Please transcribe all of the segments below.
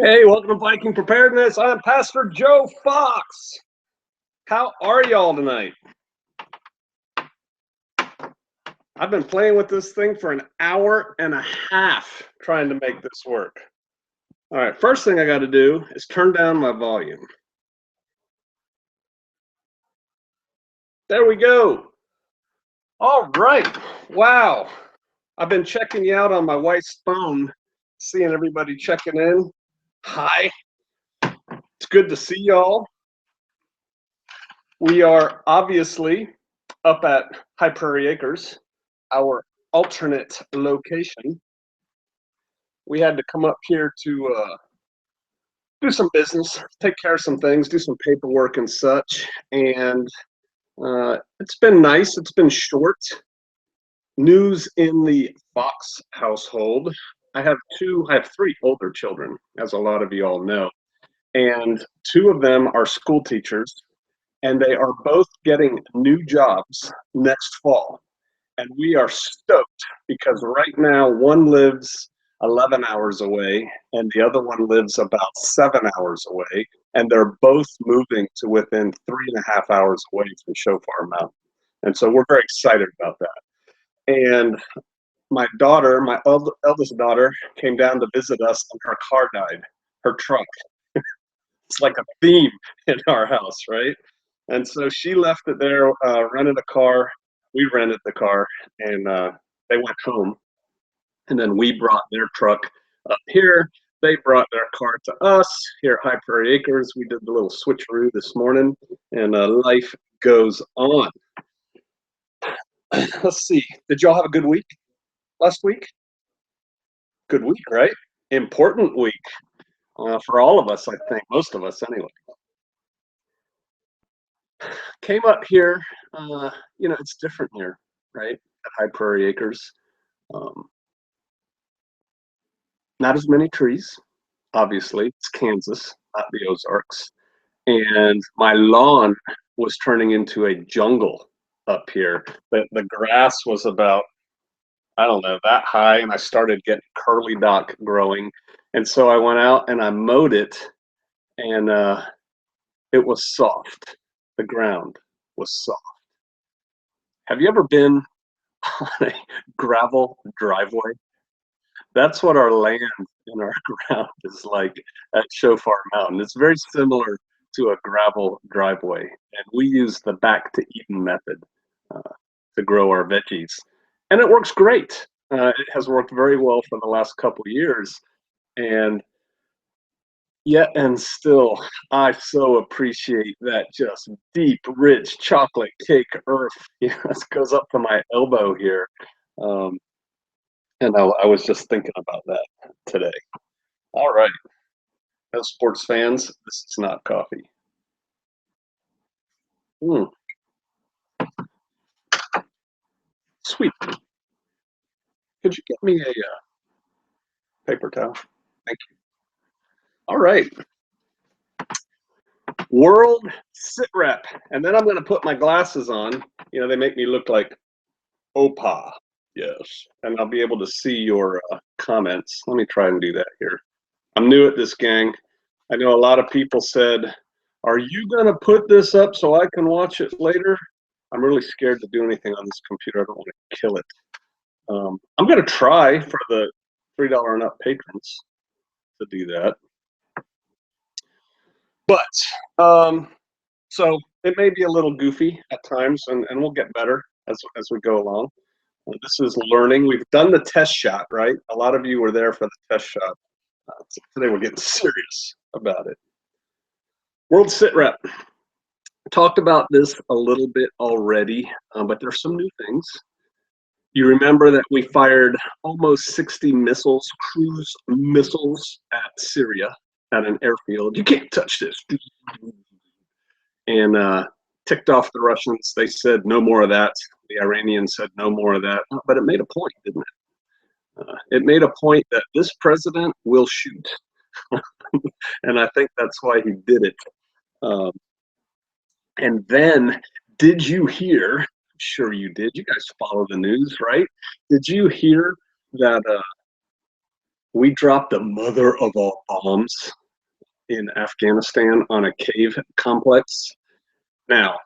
Hey, welcome to Viking Preparedness. I'm Pastor Joe Fox. How are y'all tonight? I've been playing with this thing for an hour and a half trying to make this work. All right, first thing I got to do is turn down my volume. There we go. All right. Wow. I've been checking you out on my wife's phone, seeing everybody checking in. Hi. It's good to see y'all. We are obviously up at High Prairie Acres, our alternate location. We had to come up here to do some business, take care of some things, do some paperwork and such. And it's been nice. It's been short. News in the Fox household. I have three older children, as a lot of you all know. And two of them are school teachers, and they are both getting new jobs next fall. And we are stoked because right now one lives 11 hours away and the other one lives about 7 hours away. And they're both moving to within 3.5 hours away from Shofar Mountain. And so we're very excited about that. And my daughter, my eldest daughter, came down to visit us and her car died, her truck. It's like a theme in our house, right? And so she left it there, rented a car. We rented the car, and they went home. And then we brought their truck up here. They brought their car to us here at High Prairie Acres. We did the little switcheroo this morning, and life goes on. Let's see. Did y'all have a good week last week? Good week, right? Important week for all of us, I think, most of us anyway. Came up here, it's different here, right? At High Prairie Acres. Not as many trees, obviously. It's Kansas, not the Ozarks. And my lawn was turning into a jungle up here. The grass was about, I don't know, that high, and I started getting curly dock growing. And so I went out and I mowed it, and it was soft. The ground was soft. Have you ever been on a gravel driveway? That's what our land and our ground is like at Shofar Mountain. It's very similar to a gravel driveway, and we use the back to Eden method to grow our veggies, and it works great. It has worked very well for the last couple of years, and yet and still, I so appreciate that just deep, rich chocolate cake earth. It goes up to my elbow here. And I was just thinking about that today. All right. As sports fans, this is not coffee. Mm, sweet. Could you get me a paper towel? Thank you. All right. World Sit Rep. And then I'm going to put my glasses on. They make me look like Opa. Yes. And I'll be able to see your comments. Let me try and do that here. I'm new at this, gang. I know a lot of people said, are you going to put this up so I can watch it later? I'm really scared to do anything on this computer. I don't want to kill it. I'm going to try for the $3 and up patrons to do that. But so it may be a little goofy at times, and we'll get better as we go along. This is learning. We've done the test shot, right? A lot of you were there for the test shot. So today we're getting serious about it. World Sit Rep. Talked about this a little bit already, but there's some new things. You remember that we fired almost 60 missiles, cruise missiles at Syria at an airfield. You can't touch this. And ticked off the Russians. They said no more of that. The Iranians said no more of that. But it made a point, didn't it? It made a point that this president will shoot. And I think that's why he did it. And then, did you hear? I'm sure you did. You guys follow the news, right? Did you hear that We dropped the mother of all bombs in Afghanistan on a cave complex. Now,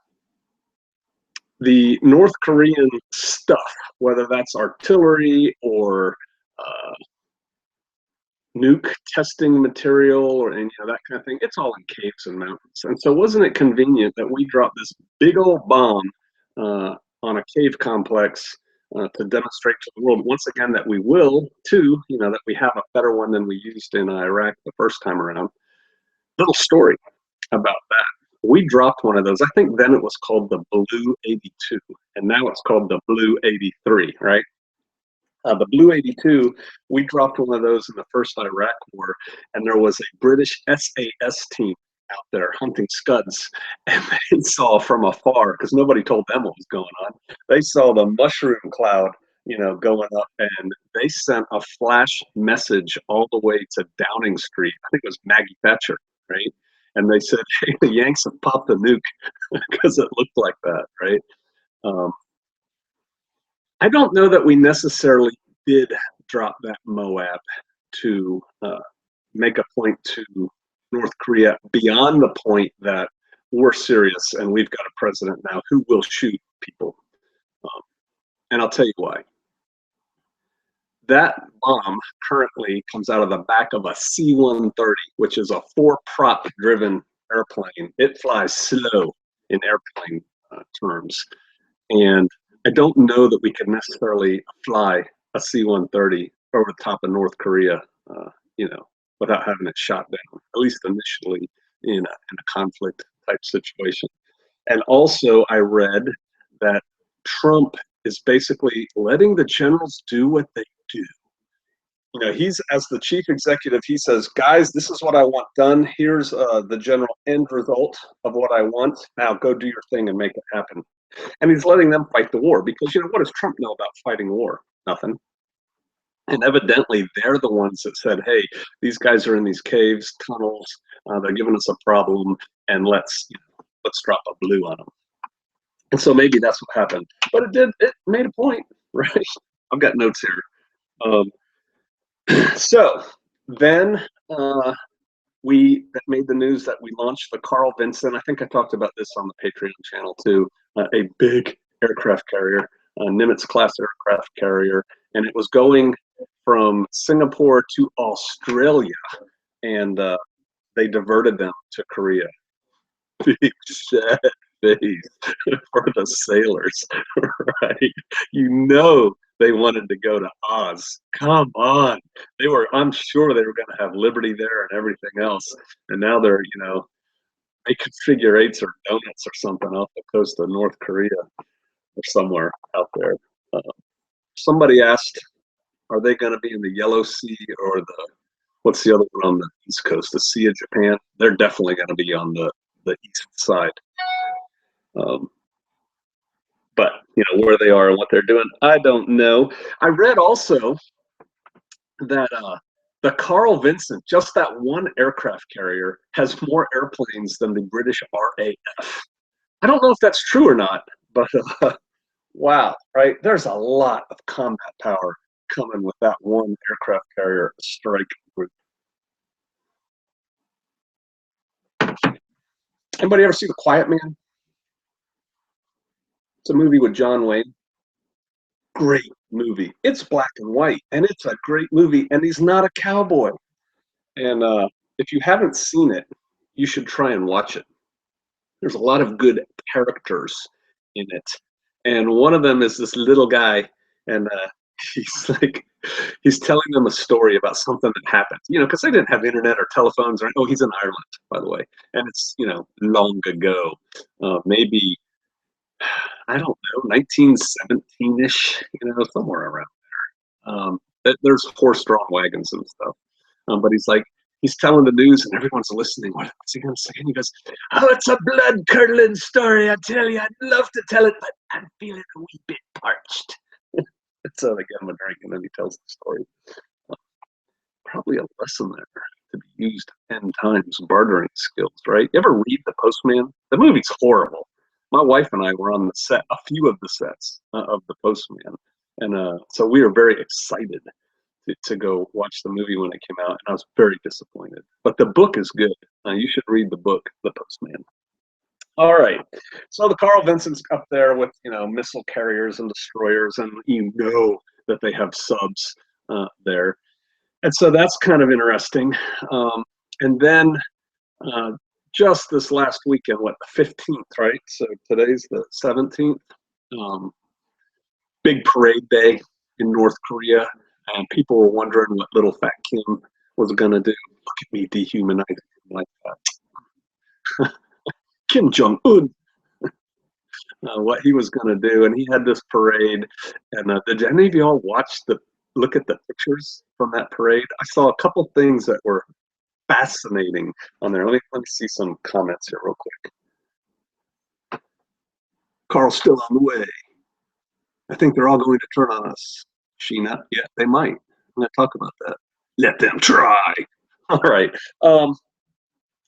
the North Korean stuff, whether that's artillery or uh, nuke testing material or any of that kind of thing, it's all in caves and mountains. And so, wasn't it convenient that we dropped this big old bomb on a cave complex to demonstrate to the world once again that we will, too, that we have a better one than we used in Iraq the first time around? Little story about that. We dropped one of those. I think then it was called the Blue 82, and now it's called the Blue 83, right? The Blue 82, we dropped one of those in the first Iraq war, and there was a British SAS team out there hunting scuds, and they saw from afar, because nobody told them what was going on, they saw the mushroom cloud, going up, and they sent a flash message all the way to Downing Street. I think it was Maggie Thatcher, right? And they said, hey, the Yanks have popped a nuke because it looked like that, right? Um, I don't know that we necessarily did drop that Moab to make a point to North Korea beyond the point that we're serious and we've got a president now who will shoot people. Um, and I'll tell you why. That bomb currently comes out of the back of a C-130, which is a four-prop driven airplane. It flies slow in airplane terms. And I don't know that we can necessarily fly a C-130 over the top of North Korea, without having it shot down, at least initially in a conflict type situation. And also, I read that Trump is basically letting the generals do what they do. He's, as the chief executive, he says, guys, this is what I want done. Here's the general end result of what I want. Now go do your thing and make it happen. And he's letting them fight the war because, what does Trump know about fighting war? Nothing. And evidently, they're the ones that said, hey, these guys are in these caves, tunnels, they're giving us a problem, and let's drop a blue on them. And so maybe that's what happened. But it made a point, right? I've got notes here. So then we made the news that we launched the Carl Vinson. I think I talked about this on the Patreon channel too. A big aircraft carrier, a Nimitz class aircraft carrier, and it was going from Singapore to Australia, and they diverted them to Korea. Big sad face for the sailors, right? They wanted to go to Oz. Come on. I'm sure they were going to have Liberty there and everything else. And now they're, making figure eights or donuts or something off the coast of North Korea or somewhere out there. Somebody asked, are they going to be in the Yellow Sea or what's the other one on the East Coast, the Sea of Japan? They're definitely going to be on the east side. But where they are and what they're doing, I don't know. I read also that the Carl Vinson, just that one aircraft carrier, has more airplanes than the British RAF. I don't know if that's true or not, but wow, right? There's a lot of combat power coming with that one aircraft carrier strike group. Anybody ever see The Quiet Man? It's a movie with John Wayne. Great movie. It's black and white, and it's a great movie, and he's not a cowboy. And if you haven't seen it, you should try and watch it. There's a lot of good characters in it, and one of them is this little guy, and he's telling them a story about something that happened, because they didn't have internet or telephones. Oh, he's in Ireland, by the way, and it's long ago, maybe, I don't know, 1917-ish, somewhere around there. There's horse-drawn wagons and stuff. But he's telling the news and everyone's listening. What's he going to say? And he goes, oh, it's a blood-curdling story, I tell you. I'd love to tell it, but I'm feeling a wee bit parched. So they give him a drink, and then he tells the story. Probably a lesson there to be used 10 times, bartering skills, right? You ever read The Postman? The movie's horrible. My wife and I were on the set, a few of the sets of The Postman. And so we were very excited to go watch the movie when it came out, and I was very disappointed. But the book is good. You should read the book, The Postman. All right. So the Carl Vincent's up there with, missile carriers and destroyers, and that they have subs there. And so that's kind of interesting. And then just this last weekend, what, the 15th, right? So today's the 17th. Big parade day in North Korea, and people were wondering what little fat Kim was going to do. Look at me dehumanizing him like that. Kim Jong-un, what he was going to do. And he had this parade. And did any of y'all look at the pictures from that parade? I saw a couple things that were fascinating on there. Let me see some comments here real quick. Carl's still on the way. I think they're all going to turn on us. Sheena, yeah, they might. I'm going to talk about that. Let them try. All right.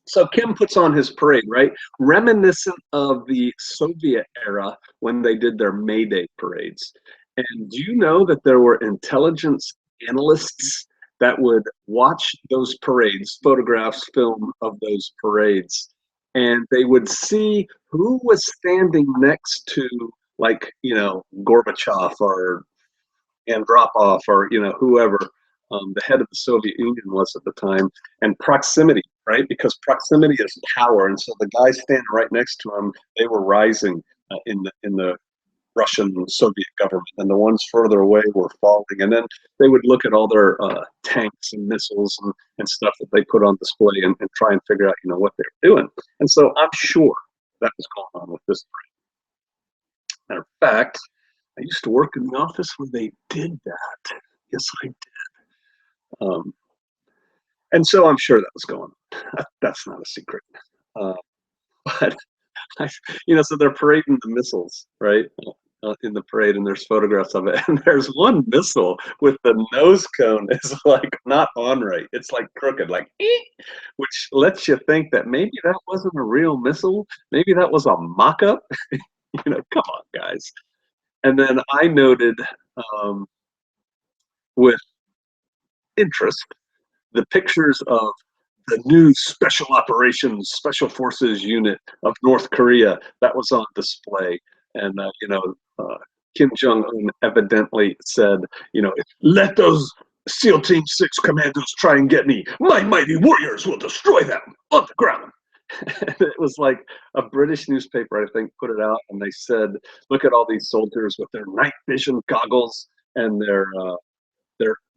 So Kim puts on his parade, right? Reminiscent of the Soviet era when they did their May Day parades. And do you know that there were intelligence analysts that would watch those parades, photographs, film of those parades, and they would see who was standing next to, like, Gorbachev or Andropov or, whoever the head of the Soviet Union was at the time, and proximity, right? Because proximity is power. And so the guys standing right next to him, they were rising in the Russian Soviet government, and the ones further away were falling. And then they would look at all their tanks and missiles and stuff that they put on display and try and figure out, what they were doing. And so I'm sure that was going on with this parade. Matter of fact, I used to work in the office where they did that. Yes, I did. And so I'm sure that was going on. That's not a secret. But, so they're parading the missiles, right? In the parade, and there's photographs of it. And there's one missile with the nose cone is like not on right. It's like crooked, like, which lets you think that maybe that wasn't a real missile. Maybe that was a mock-up. Come on, guys. And then I noted with interest the pictures of the new Special Operations Special Forces unit of North Korea that was on display. And, Kim Jong-un evidently said, let those SEAL Team 6 commandos try and get me. My mighty warriors will destroy them on the ground. It was like a British newspaper, I think, put it out, and they said, look at all these soldiers with their night vision goggles and their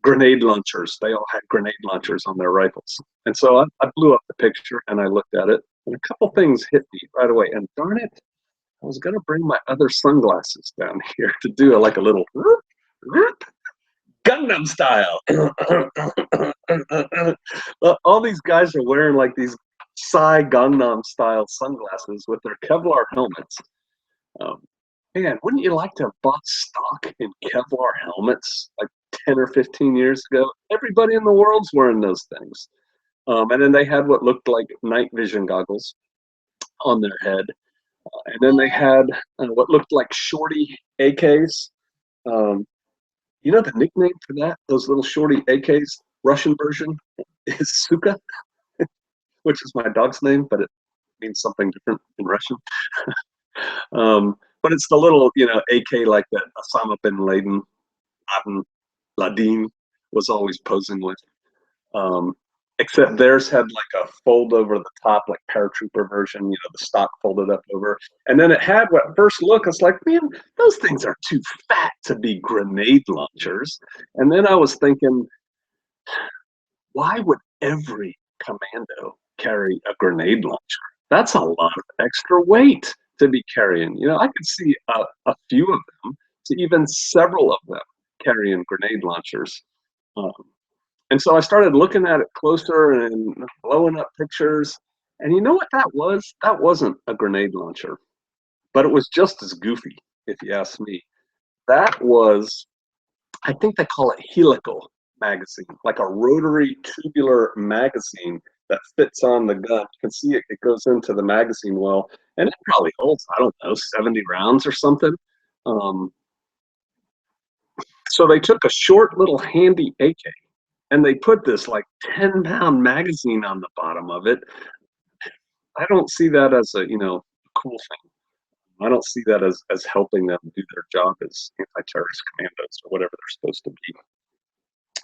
grenade launchers. They all had grenade launchers on their rifles. And so I blew up the picture and I looked at it, and a couple things hit me right away. And darn it, I was going to bring my other sunglasses down here to do a little Gangnam style. All these guys are wearing like these Psy Gangnam style sunglasses with their Kevlar helmets. Man, wouldn't you like to have bought stock in Kevlar helmets like 10 or 15 years ago? Everybody in the world's wearing those things. And then they had what looked like night vision goggles on their head. And then they had what looked like shorty AKs. The nickname for that, those little shorty AKs, Russian version, is Suka, which is my dog's name, but it means something different in Russian. But it's the little, AK like that Osama bin Laden was always posing with. Except theirs had like a fold over the top, like paratrooper version, the stock folded up over. And then it had what first look, it's like, man, those things are too fat to be grenade launchers. And then I was thinking, why would every commando carry a grenade launcher? That's a lot of extra weight to be carrying. I could see a few of them to even several of them carrying grenade launchers. And so I started looking at it closer and blowing up pictures. And you know what that was? That wasn't a grenade launcher, but it was just as goofy, if you ask me. That was, I think they call it helical magazine, like a rotary tubular magazine that fits on the gun. You can see it goes into the magazine well, and it probably holds, I don't know, 70 rounds or something. So they took a short little handy AK and they put this like 10-pound magazine on the bottom of it. I don't see that as a, cool thing. I don't see that as helping them do their job as anti-terrorist commandos or whatever they're supposed to be.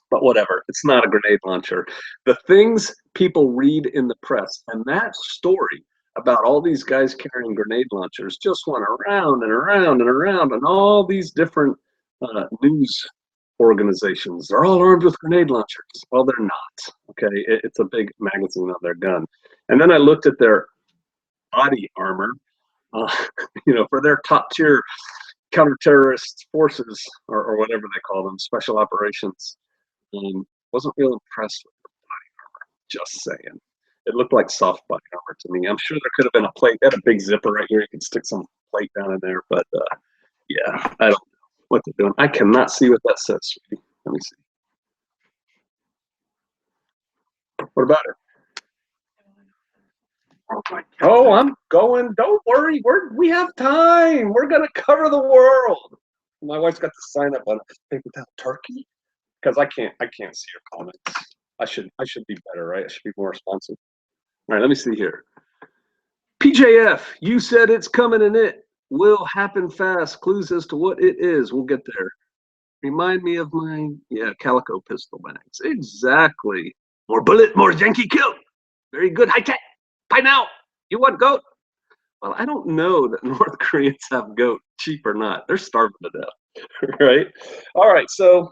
But whatever, it's not a grenade launcher. The things people read in the press, and that story about all these guys carrying grenade launchers just went around and around and around, and all these different news organizations. They're all armed with grenade launchers. Well, they're not. Okay, it's a big magazine on their gun. And then I looked at their body armor, uh, for their top tier counter-terrorist forces or whatever they call them, special operations. Wasn't real impressed with the body armor. Just saying. It looked like soft body armor to me. I'm sure there could have been a plate. They had a big zipper right here. You could stick some plate down in there. But yeah, I don't know what they're doing. I cannot see what that says, sweetie. Let me see. What about it? Oh, I'm going. Don't worry. We have time. We're gonna cover the world. My wife's got to sign up on paper towel turkey because I can't see your comments. I should be better, right? I should be more responsive. All right, let me see here. PJF, you said it's coming and it will happen fast. Clues as to what it is. We'll get there. Remind me of my calico pistol bags. Exactly. More bullet, more Yankee kill. Very good. High tech. Buy now. You want goat? Well, I don't know that North Koreans have goat, cheap or not. They're starving to death, right? All right, so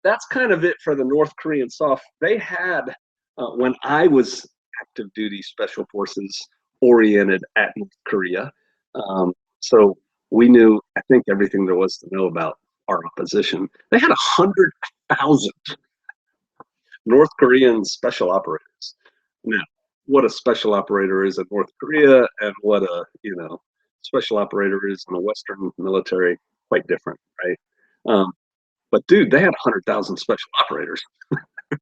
that's kind of it for the North Korean soft. They had, when I was active duty special forces oriented at North Korea, so we knew, I think, everything there was to know about our opposition. They had 100,000 North Korean special operators. Now, what a special operator is in North Korea and what a special operator is in the Western military, quite different, right? But dude, they had 100,000 special operators.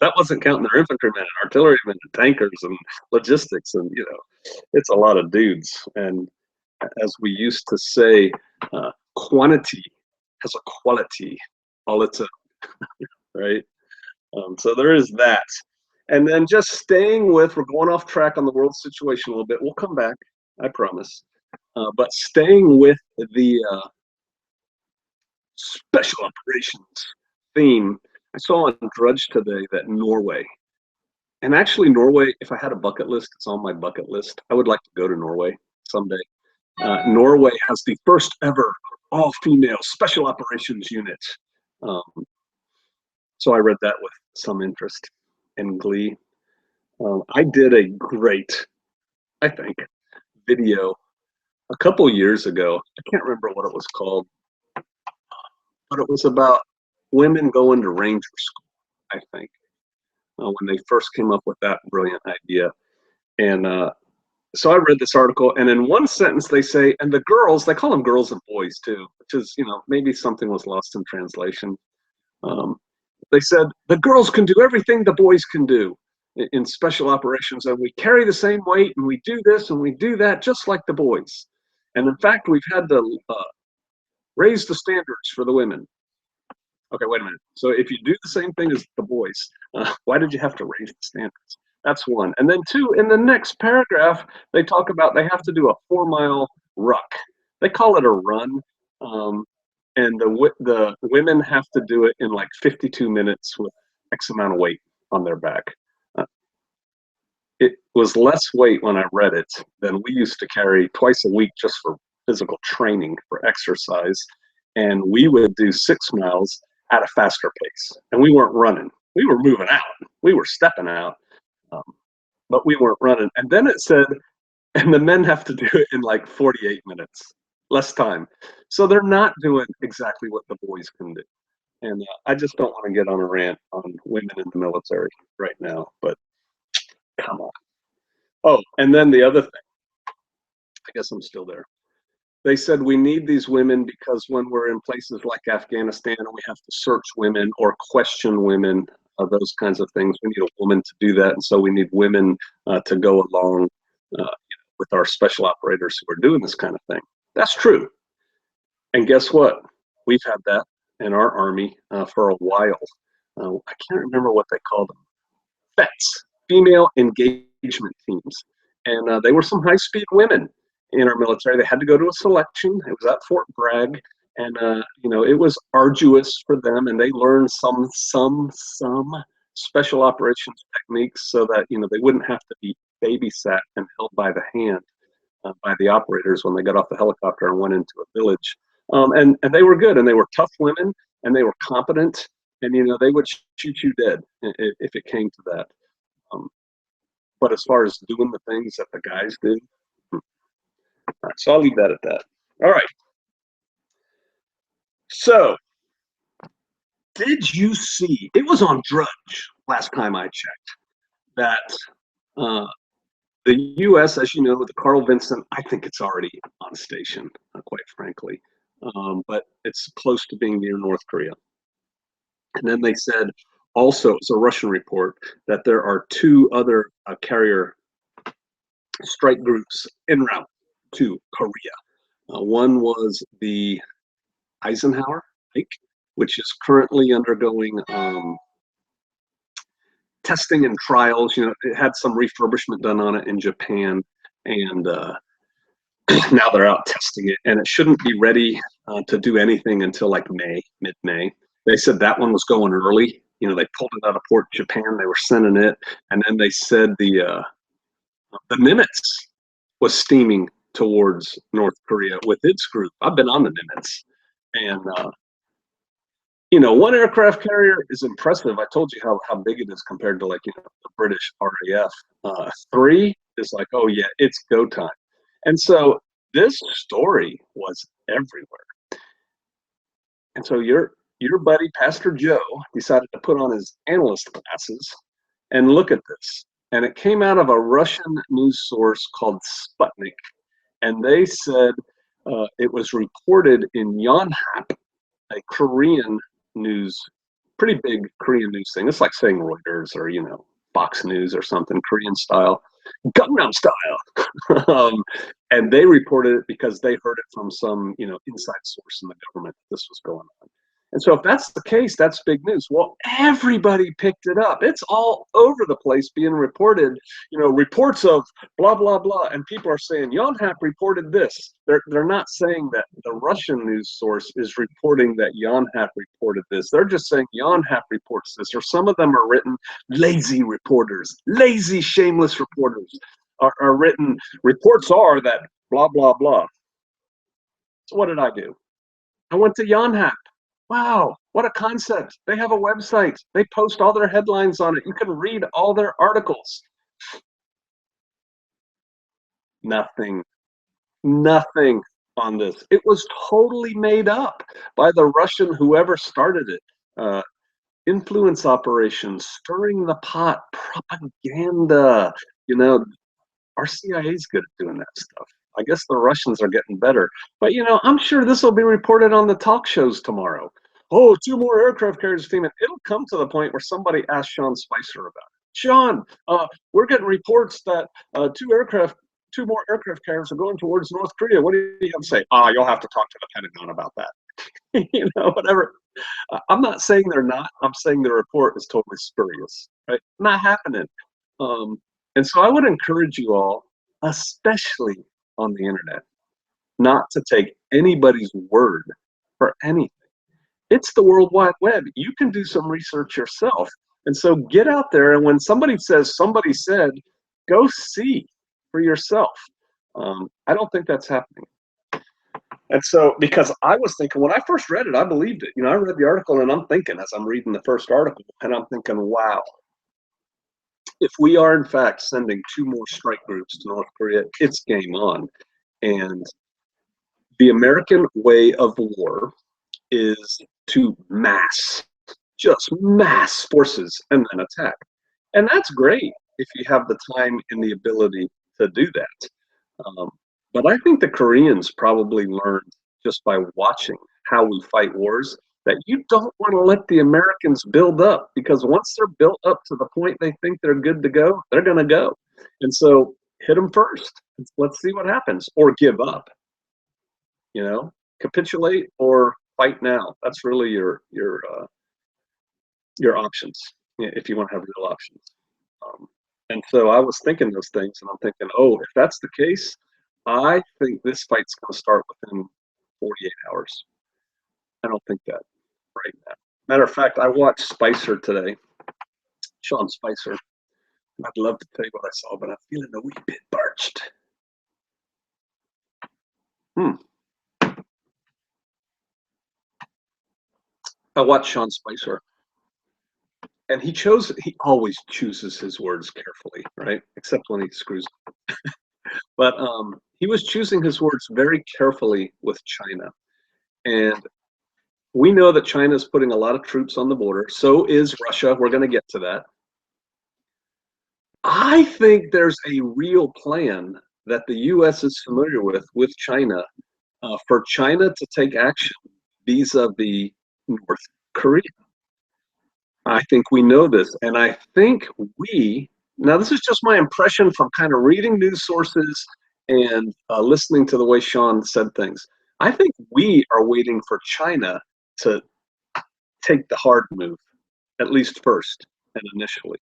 That wasn't counting their infantrymen and artillerymen and tankers and logistics, and it's a lot of dudes. And as we used to say, quantity has a quality all its own, right? So there is that. And then just staying with, we're going off track on the world situation a little bit. We'll come back, I promise. But staying with the special operations theme, I saw on Drudge today that Norway, and actually Norway, if I had a bucket list, it's on my bucket list. I would like to go to Norway someday. Norway has the first ever all-female special operations unit. So I read that with some interest and glee. I did a great, I think, video a couple years ago. I can't remember what it was called, but it was about women going to ranger school, I think, when they first came up with that brilliant idea. And so I read this article, and in one sentence they say, and the girls, they call them girls and boys too, which is, maybe something was lost in translation. They said, the girls can do everything the boys can do in special operations, and we carry the same weight, and we do this, and we do that, just like the boys. And in fact, we've had to raise the standards for the women. Okay, wait a minute. So if you do the same thing as the boys, why did you have to raise the standards? That's one. And then two, in the next paragraph, they talk about they have to do a 4-mile ruck. They call it a run. And the women have to do it in like 52 minutes with X amount of weight on their back. It was less weight when I read it than we used to carry twice a week just for physical training, for exercise. And we would do 6 miles at a faster pace. And we weren't running. We were moving out. We were stepping out. But we weren't running. And then it said, and the men have to do it in like 48 minutes, less time. So they're not doing exactly what the boys can do. And I just don't want to get on a rant on women in the military right now, but come on. Oh, and then the other thing, I guess I'm still there. They said we need these women because when we're in places like Afghanistan and we have to search women or question women, those kinds of things, we need a woman to do that. And so we need women to go along with our special operators who are doing this kind of thing. That's true. And guess what? We've had that. in our Army for a while. I can't remember what they called them. FETs, female engagement teams. And they were some high speed women in our military. They had to go to a selection. It was at Fort Bragg. And, it was arduous for them. And they learned some special operations techniques so that, they wouldn't have to be babysat and held by the hand by the operators when they got off the helicopter and went into a village. And they were good, and they were tough women, and they were competent, and they would shoot you dead if it came to that. But as far as doing the things that the guys do, all right, so I'll leave that at that. All right. So, did you see? It was on Drudge last time I checked that the U.S., as you know, the Carl Vinson, I think it's already on station, quite frankly, but it's close to being near North Korea. And then they said also, it's a Russian report, that there are 2 other carrier strike groups en route to Korea. One was the Eisenhower, which is currently undergoing testing and trials. It had some refurbishment done on it in Japan, and now they're out testing it, and it shouldn't be ready to do anything until like mid-May. They said that one was going early. They pulled it out of Port Japan. They were sending it, and then they said the Nimitz was steaming towards North Korea with its group. I've been on the Nimitz, and one aircraft carrier is impressive. I told you how big it is compared to the British RAF. 3 is like, oh yeah, it's go time. And so this story was everywhere. And so your buddy Pastor Joe decided to put on his analyst glasses and look at this. And it came out of a Russian news source called Sputnik, and they said it was reported in Yonhap, a Korean news, pretty big Korean news thing. It's like saying Reuters or, Fox News or something, Korean style, Gangnam style. And they reported it because they heard it from some, inside source in the government that this was going on. And so if that's the case, that's big news. Well, everybody picked it up. It's all over the place being reported, reports of blah, blah, blah. And people are saying, Yonhap reported this. They're not saying that the Russian news source is reporting that Yonhap reported this. They're just saying Yonhap reports this. Or some of them are written lazy reporters, lazy, shameless reporters are written. Reports are that blah, blah, blah. So what did I do? I went to Yonhap. Wow, what a concept. They have a website. They post all their headlines on it. You can read all their articles. Nothing on this. It was totally made up by the Russian, whoever started it. Influence operations, stirring the pot, propaganda. Our CIA is good at doing that stuff. I guess the Russians are getting better. But, I'm sure this will be reported on the talk shows tomorrow. Oh, 2 more aircraft carriers steaming. It'll come to the point where somebody asks Sean Spicer about it. Sean, we're getting reports that 2 more aircraft carriers are going towards North Korea. What do you have to say? You'll have to talk to the Pentagon about that. Whatever. I'm not saying they're not. I'm saying the report is totally spurious. Right? Not happening. And so I would encourage you all, especially on the internet, not to take anybody's word for anything. It's the World Wide Web. You can do some research yourself. And so get out there, and when somebody says somebody said, go see for yourself. I don't think that's happening. And so, because I was thinking, when I first read it, I believed it. I read the article, and I'm thinking, as I'm reading the first article, and I'm thinking, wow, if we are in fact sending 2 more strike groups to North Korea, it's game on. And the American way of war is to just mass forces and then attack. And that's great if you have the time and the ability to do that. But I think the Koreans probably learned just by watching how we fight wars that you don't want to let the Americans build up, because once they're built up to the point they think they're good to go, they're going to go. And so hit them first. Let's see what happens. Or give up, capitulate or fight now. That's really your options if you want to have real options. Um, and so I was thinking those things, and I'm thinking, oh, if that's the case, I think this fight's going to start within 48 hours. I don't think that right now. Matter of fact, I watched Spicer today, Sean Spicer. I'd love to tell you what I saw, but I'm feeling a wee bit parched. I watched Sean Spicer, and he always chooses his words carefully, right? Except when he screws up. But he was choosing his words very carefully with China. And we know that China is putting a lot of troops on the border. So is Russia. We're going to get to that. I think there's a real plan that the U.S. is familiar with China for China to take action vis-a-vis North Korea. I think we know this, and I think now this is just my impression from kind of reading news sources and listening to the way Sean said things. I think we are waiting for China to take the hard move, at least first and initially.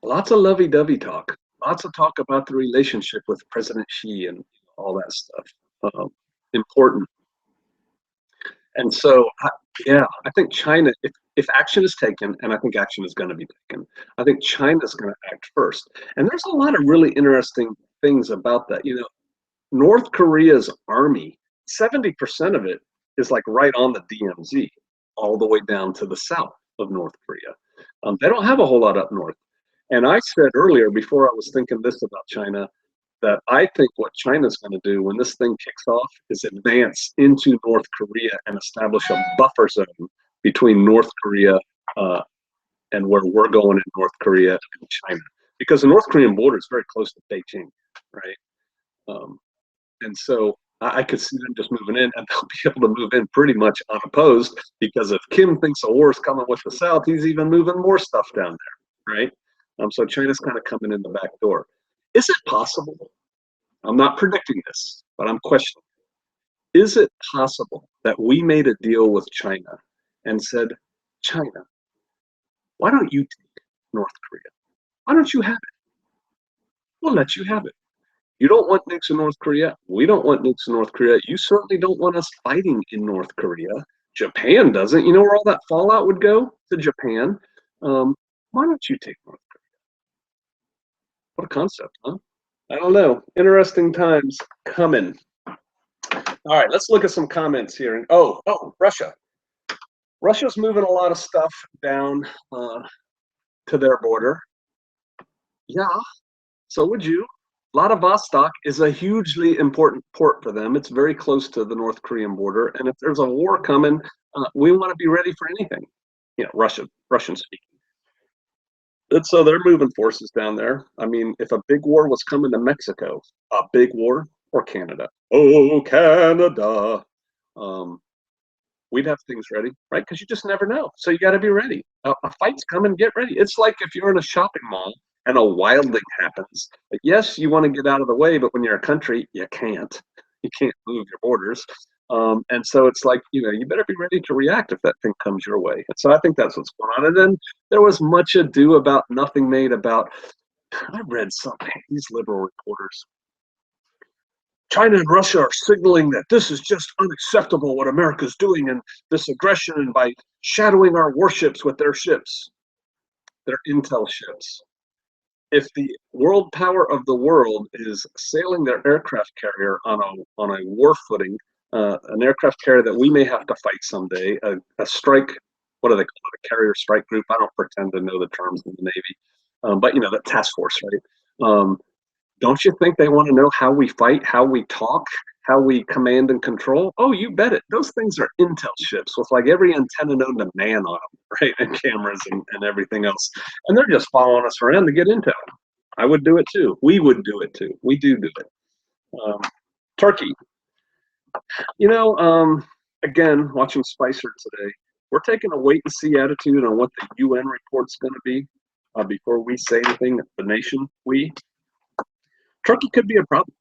Lots of lovey-dovey talk, lots of talk about the relationship with President Xi and all that stuff. Important. And so, I think China, if action is taken, and I think action is going to be taken, I think China's going to act first. And there's a lot of really interesting things about that. North Korea's army, 70% of it is like right on the DMZ, all the way down to the south of North Korea. They don't have a whole lot up north. And I said earlier, before I was thinking this about China, that I think what China's going to do when this thing kicks off is advance into North Korea and establish a buffer zone between North Korea and where we're going in North Korea and China. Because the North Korean border is very close to Beijing, right? And so I could see them just moving in, and they'll be able to move in pretty much unopposed, because if Kim thinks a war is coming with the South, he's even moving more stuff down there, right? So China's kind of coming in the back door. Is it possible? I'm not predicting this, but I'm questioning. Is it possible that we made a deal with China and said, China, why don't you take North Korea? Why don't you have it? We'll let you have it. You don't want nukes in North Korea. We don't want nukes in North Korea. You certainly don't want us fighting in North Korea. Japan doesn't. You know where all that fallout would go? To Japan. Why don't you take North Korea? What a concept, huh? I don't know. Interesting times coming. All right, let's look at some comments here. Oh, Russia. Russia's moving a lot of stuff down to their border. Yeah, so would you. Vladivostok is a hugely important port for them. It's very close to the North Korean border, and if there's a war coming, we want to be ready for anything. Russian speaking. And so they're moving forces down there. I mean, if a big war was coming to Mexico, a big war, or Canada, oh, Canada, we'd have things ready, right? Because you just never know. So you got to be ready. A fight's coming, get ready. It's like if you're in a shopping mall and a wilding happens. Yes, you want to get out of the way, but when you're a country, you can't. You can't move your borders. And so it's like, you better be ready to react if that thing comes your way. And so I think that's what's going on. And then there was much ado about nothing made about, I read something, these liberal reporters. China and Russia are signaling that this is just unacceptable what America's doing and this aggression, and by shadowing our warships with their ships, their intel ships. If the world power of the world is sailing their aircraft carrier on a war footing, an aircraft carrier that we may have to fight someday, a strike, what do they call it, a carrier strike group? I don't pretend to know the terms in the Navy, but that task force, right? Don't you think they want to know how we fight, how we talk, how we command and control? Oh, you bet it. Those things are intel ships with like every antenna known to man on them, right? And cameras and everything else. And they're just following us around to get intel. I would do it too. We would do it too. We do it. Turkey. Again, watching Spicer today, we're taking a wait and see attitude on what the UN report's going to be before we say anything. The nation, Turkey could be a problem.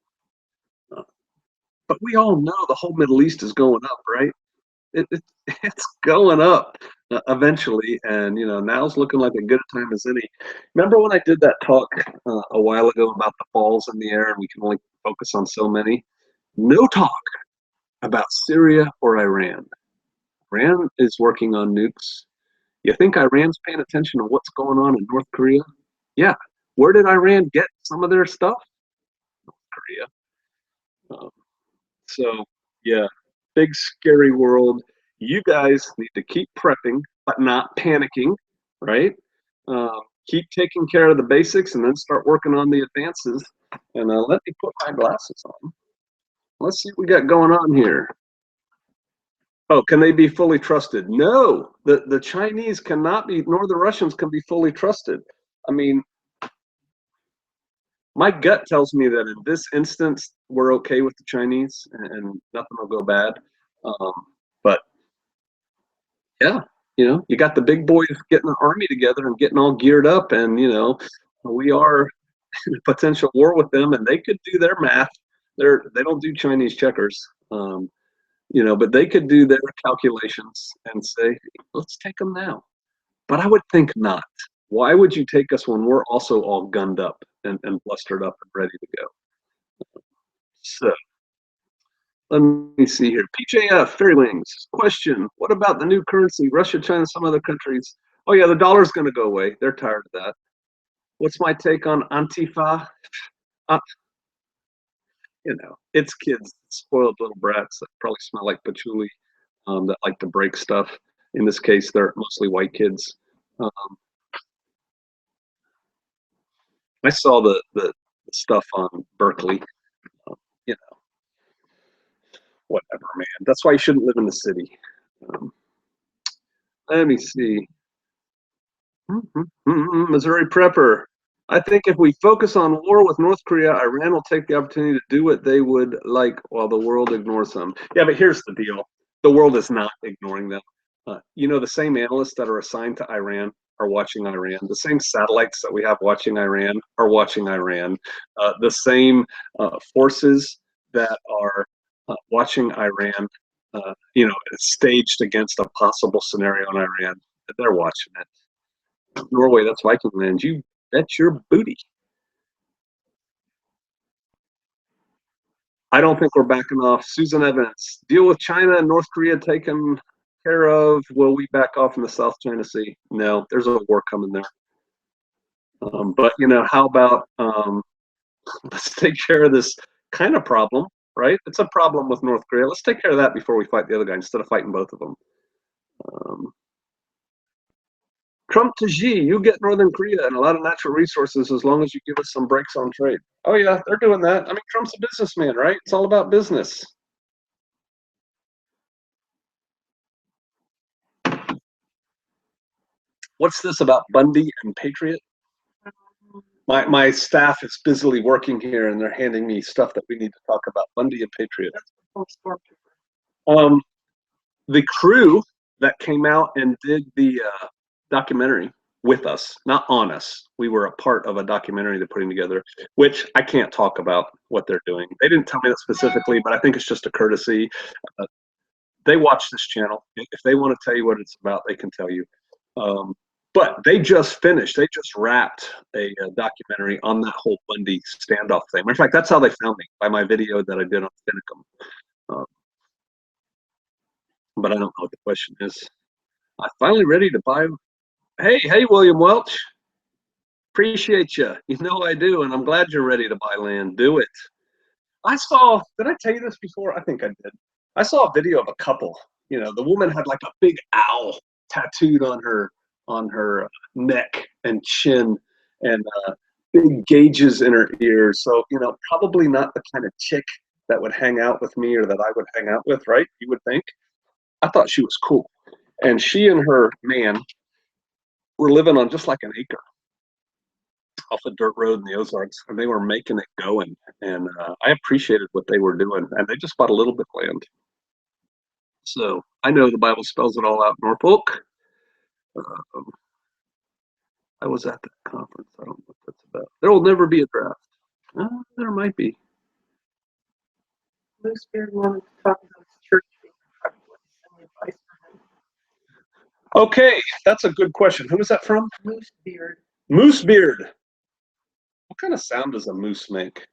But we all know the whole Middle East is going up, right? It it's going up eventually, and now's looking like a good time as any. Remember when I did that talk a while ago about the balls in the air, and we can only focus on so many? No talk about Syria or Iran. Iran is working on nukes. You think Iran's paying attention to what's going on in North Korea? Yeah. Where did Iran get some of their stuff? Korea. Um, so, yeah, big scary world. You guys need to keep prepping, but not panicking, right? Keep taking care of the basics and then start working on the advances. And let me put my glasses on. Let's see what we got going on here. Oh, can they be fully trusted? No, the Chinese cannot be, nor the Russians can be fully trusted. I mean, my gut tells me that in this instance, we're okay with the Chinese and nothing will go bad. Um, but yeah, you got the big boys getting an army together and getting all geared up, and we are in a potential war with them, and they could do their math. They don't do Chinese checkers. But they could do their calculations and say, let's take them now. But I would think not. Why would you take us when we're also all gunned up and blustered up and ready to go? So let me see here. PJF, Fairy Wings. Question. What about the new currency? Russia, China, some other countries. Oh, yeah, the dollar's going to go away. They're tired of that. What's my take on Antifa? Uh, it's kids, spoiled little brats that probably smell like patchouli, that like to break stuff. In this case, they're mostly white kids. Um, I saw the stuff on Berkeley. Um, you know, whatever, man. That's why you shouldn't live in the city. Um, Let me see. Missouri Prepper. I think if we focus on war with North Korea, Iran will take the opportunity to do what they would like while the world ignores them. Yeah, but here's the deal. The world is not ignoring them. The same analysts that are assigned to Iran are watching Iran. The same satellites that we have watching Iran are watching Iran. The same forces that are watching Iran, staged against a possible scenario in Iran, they're watching it. Norway, that's Viking land. You bet your booty. I don't think we're backing off. Susan Evans, deal with China and North Korea taken care of. Will we back off in the South China Sea? No, there's a war coming there. But how about let's take care of this kind of problem, right? It's a problem with North Korea. Let's take care of that before we fight the other guy instead of fighting both of them. Um, Trump to Xi, you get Northern Korea and a lot of natural resources as long as you give us some breaks on trade. Oh, yeah, they're doing that. I mean, Trump's a businessman, right? It's all about business. What's this about Bundy and Patriot? My staff is busily working here and they're handing me stuff that we need to talk about. Bundy and Patriot. Um, the crew that came out and did the documentary with us, not on us. We were a part of a documentary they're putting together, which I can't talk about what they're doing. They didn't tell me that specifically, but I think it's just a courtesy. They watch this channel. If they want to tell you what it's about, they can tell you. Um, but they just finished. They just wrapped a documentary on that whole Bundy standoff thing. Matter of fact, that's how they found me, by my video that I did on Finicum. But I don't know what the question is. I'm finally ready to buy. Hey, William Welch. Appreciate you. You know I do, and I'm glad you're ready to buy land. Do it. Did I tell you this before? I think I did. I saw a video of a couple. The woman had like a big owl tattooed on her neck and chin, and big gauges in her ears. So probably not the kind of chick that would hang out with me or that I would hang out with, right? You would think. I thought she was cool, and she and her man were living on just like an acre off a dirt road in the Ozarks, and they were making it going. And I appreciated what they were doing, and they just bought a little bit of land. So I know the Bible spells it all out, Norfolk. Uh, I was at the conference. I don't know what that's about. There will never be a draft. There might be. Moosebeard wanted to talk about his church being a prep place and the advice for him. Okay, that's a good question. Who is that from? Moosebeard. Moosebeard. What kind of sound does a moose make?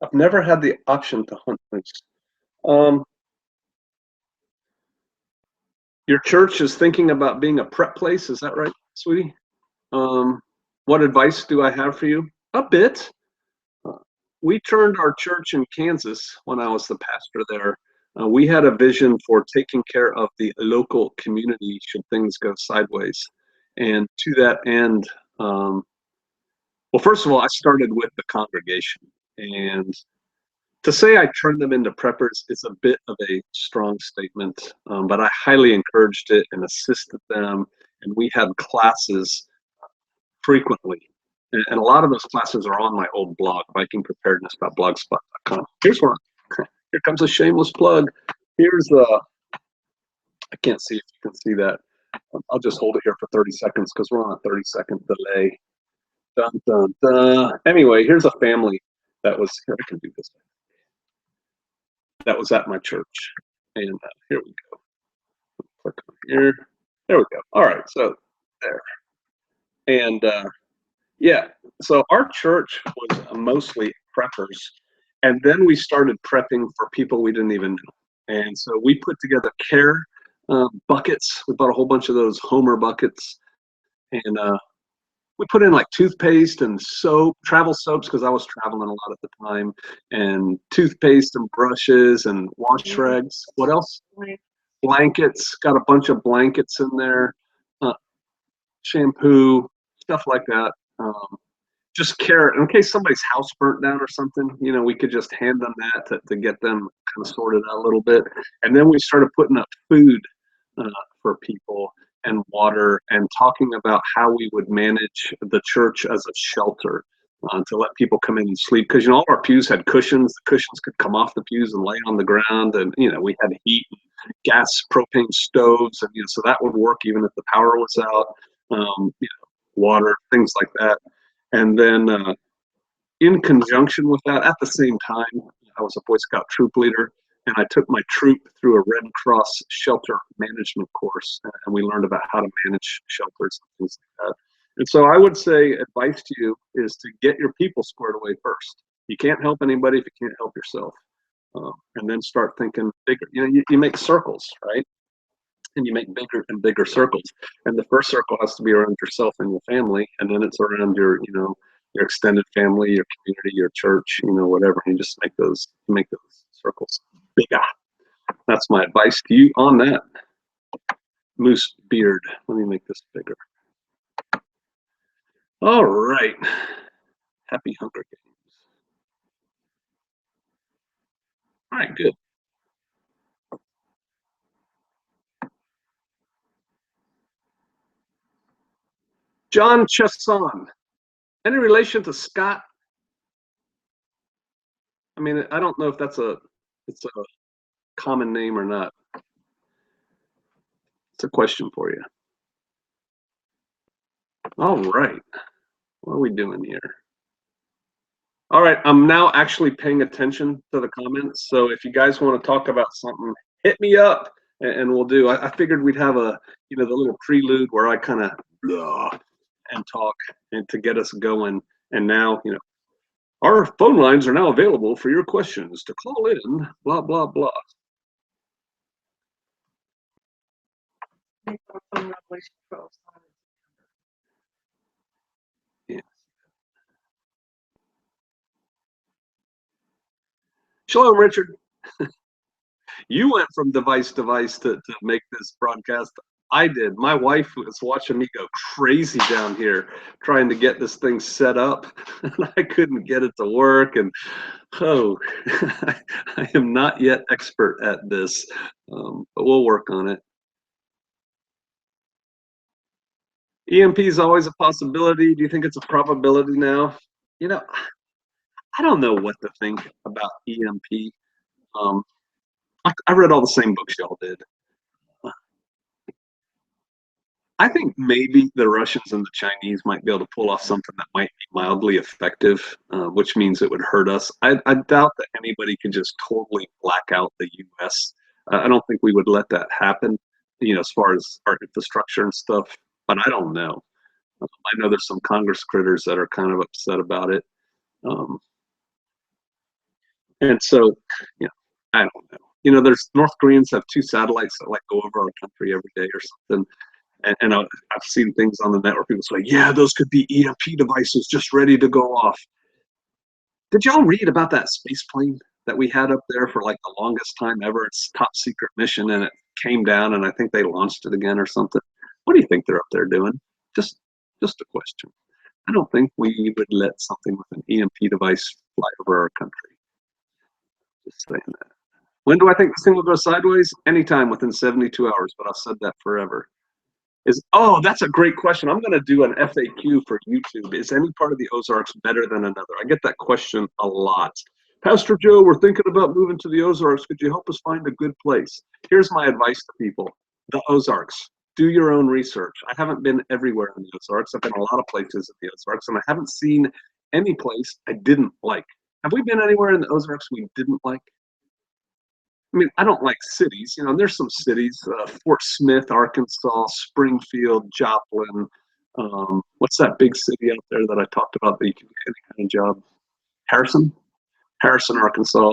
I've never had the option to hunt moose. Your church is thinking about being a prep place, is that right, sweetie? What advice do I have for you? A bit. We turned our church in Kansas when I was the pastor there. We had a vision for taking care of the local community should things go sideways. And to that end, well, first of all, I started with the congregation. And to say I turned them into preppers is a bit of a strong statement, but I highly encouraged it and assisted them. And we had classes frequently. And a lot of those classes are on my old blog, vikingpreparedness.blogspot.com. Here's one. Here comes a shameless plug. Here's I can't see if you can see that. I'll just hold it here for 30 seconds because we're on a 30-second delay. Dun, dun, dun. Anyway, here's a family that was, here, I can do this. That was at my church. And here we go. Click on here. There we go. All right, so there. And yeah, so our church was mostly preppers. And then we started prepping for people we didn't even know. And so we put together care buckets. We bought a whole bunch of those Homer buckets. And we put in like toothpaste and soap, travel soaps, because I was traveling a lot at the time, and toothpaste and brushes and wash rags. What else? Blankets. Got a bunch of blankets in there. Shampoo, stuff like that. Just care in case somebody's house burnt down or something, we could just hand them that to get them kind of sorted out a little bit. And then we started putting up food for people and water and talking about how we would manage the church as a shelter to let people come in and sleep. Because, all of our pews had cushions. The cushions could come off the pews and lay on the ground. And, we had heat, and gas, propane stoves. And, so that would work even if the power was out. Water, things like that. And then in conjunction with that, at the same time, I was a Boy Scout troop leader, and I took my troop through a Red Cross shelter management course, and we learned about how to manage shelters and things like that. And so I would say advice to you is to get your people squared away first. You can't help anybody if you can't help yourself. And then start thinking bigger. You make circles, right? And you make bigger and bigger circles. And the first circle has to be around yourself and your family, and then it's around your extended family, your community, your church, whatever. And you just make those circles bigger. That's my advice to you on that. Moose beard. Let me make this bigger. All right. Happy Hunger Games. All right, good. John Chesson. Any relation to Scott? I mean, I don't know if it's a common name or not. It's a question for you. All right. What are we doing here? All right, I'm now actually paying attention to the comments. So if you guys want to talk about something, hit me up and we'll do. I figured we'd have the little prelude where I kind of and talk and to get us going. And now, our phone lines are now available for your questions. To call in, blah, blah, blah. Yeah. Shalom, Richard. You went from device to device to make this broadcast. I did. My wife was watching me go crazy down here trying to get this thing set up, and I couldn't get it to work. And I am not yet expert at this, but we'll work on it. EMP is always a possibility. Do you think it's a probability now? I don't know what to think about EMP. I read all the same books y'all did. I think maybe the Russians and the Chinese might be able to pull off something that might be mildly effective, which means it would hurt us. I doubt that anybody could just totally black out the U.S. I don't think we would let that happen, as far as our infrastructure and stuff. But I don't know. I know there's some Congress critters that are kind of upset about it. Um, and so, yeah, I don't know. There's North Koreans have two satellites that like go over our country every day or something. And I've seen things on the net where people say, yeah, those could be EMP devices just ready to go off. Did y'all read about that space plane that we had up there for like the longest time ever? It's top secret mission, and it came down, and I think they launched it again or something. What do you think they're up there doing? Just, just a question. I don't think we would let something with an EMP device fly over our country. Just saying that. When do I think this thing will go sideways? Anytime within 72 hours, but I've said that forever. That's a great question. I'm going to do an FAQ for YouTube. Is any part of the Ozarks better than another? I get that question a lot. Pastor Joe, we're thinking about moving to the Ozarks. Could you help us find a good place? Here's my advice to people. The Ozarks. Do your own research. I haven't been everywhere in the Ozarks. I've been a lot of places in the Ozarks, and I haven't seen any place I didn't like. Have we been anywhere in the Ozarks we didn't like? I mean, I don't like cities. There's some cities, Fort Smith, Arkansas, Springfield, Joplin. What's that big city out there that I talked about that you can get any kind of job? Harrison, Arkansas.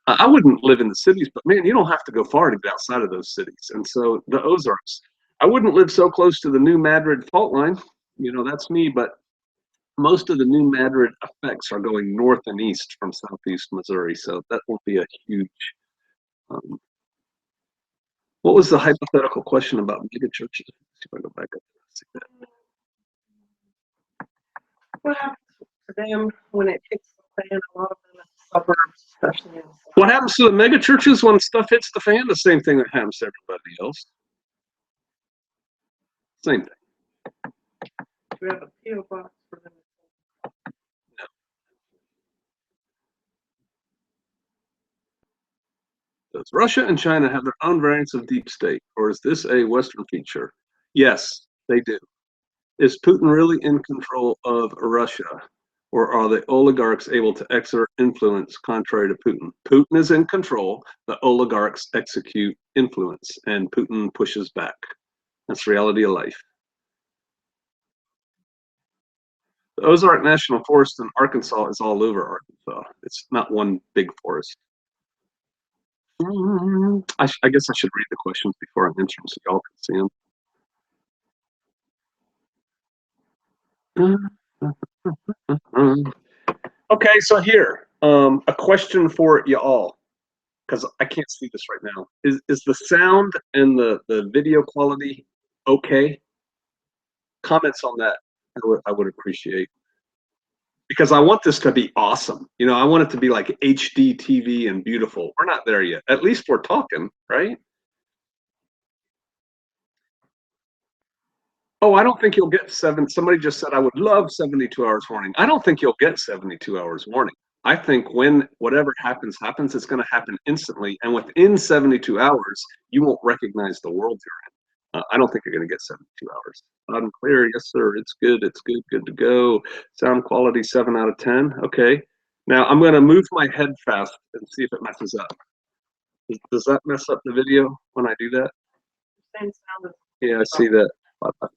I wouldn't live in the cities, but man, you don't have to go far to get outside of those cities. And so the Ozarks, I wouldn't live so close to the New Madrid fault line. That's me, but most of the New Madrid effects are going north and east from southeast Missouri. So that won't be a huge um, what was the hypothetical question about mega churches? Let's see if I go back up and see that. What happens to them when it hits the fan? A lot of them in the suburbs, especially in the south. What happens to the mega churches when stuff hits the fan? The same thing that happens to everybody else. Same thing. Do we have a PO box for them? No. Does Russia and China have their own variants of deep state, or is this a Western feature? Yes, they do. Is Putin really in control of Russia, or are the oligarchs able to exert influence contrary to Putin? Putin is in control, the oligarchs execute influence, and Putin pushes back. That's the reality of life. The Ozark National Forest in Arkansas is all over Arkansas. It's not one big forest. I guess I should read the questions before I answer them so y'all can see them. Okay, so here, a question for y'all, because I can't see this right now. Is the sound and the video quality okay? Comments on that I would appreciate. Because I want this to be awesome. I want it to be like HD TV and beautiful. We're not there yet. At least we're talking, right? Oh, I don't think you'll get somebody just said I would love 72 hours warning. I don't think you'll get 72 hours warning. I think when whatever happens, it's going to happen instantly. And within 72 hours, you won't recognize the world you're in. I don't think you're going to get 72 hours. Loud and clear. Yes, sir. It's good. It's good. Good to go. Sound quality 7 out of 10. Okay. Now I'm going to move my head fast and see if it messes up. Does that mess up the video when I do that? Same sound as Yeah, I see that.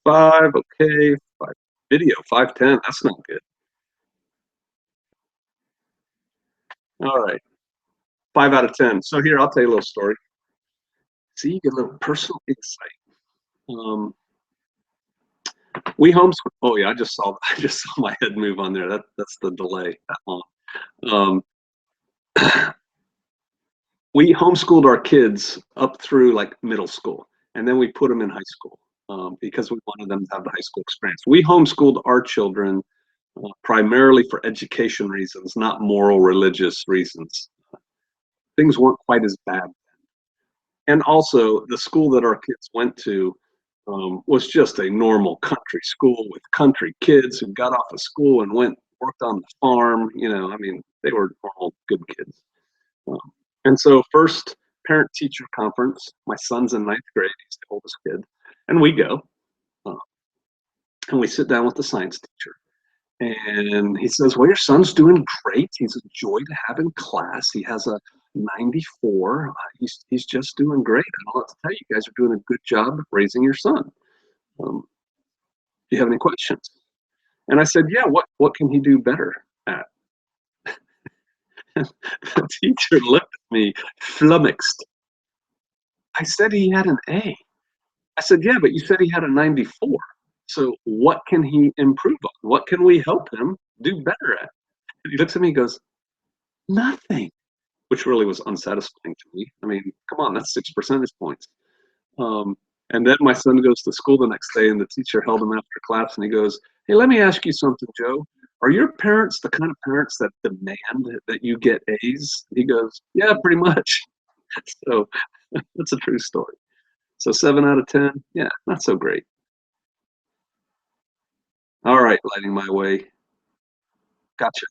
5 okay. Video 510. That's not good. All right. 5 out of 10. So here, I'll tell you a little story. See, you get a little personal insight. We homeschool. Oh yeah, I just saw my head move on there. That's the delay that long. We homeschooled our kids up through like middle school, and then we put them in high school because we wanted them to have the high school experience. We homeschooled our children primarily for education reasons, not moral religious reasons. Things weren't quite as bad. And also, the school that our kids went to was just a normal country school with country kids who got off of school and worked on the farm. I mean, they were normal, good kids. And so, first parent-teacher conference, my son's in ninth grade, he's the oldest kid, and we go. And we sit down with the science teacher. And he says, well, your son's doing great. He's a joy to have in class. He has a 94. He's just doing great. I don't know what to tell you. You guys are doing a good job raising your son. Do you have any questions? And I said, yeah, what can he do better at? The teacher looked at me flummoxed. I said he had an A. I said, yeah, but you said he had a 94. So what can he improve on? What can we help him do better at? And he looks at me and goes, nothing, which really was unsatisfying to me. I mean, come on, that's 6 percentage points. Um, and then my son goes to school the next day, and the teacher held him after class, and he goes, hey, let me ask you something, Joe. Are your parents the kind of parents that demand that you get A's? He goes, yeah, pretty much. So that's a true story. So 7 out of 10, yeah, not so great. All right, lighting my way. Gotcha.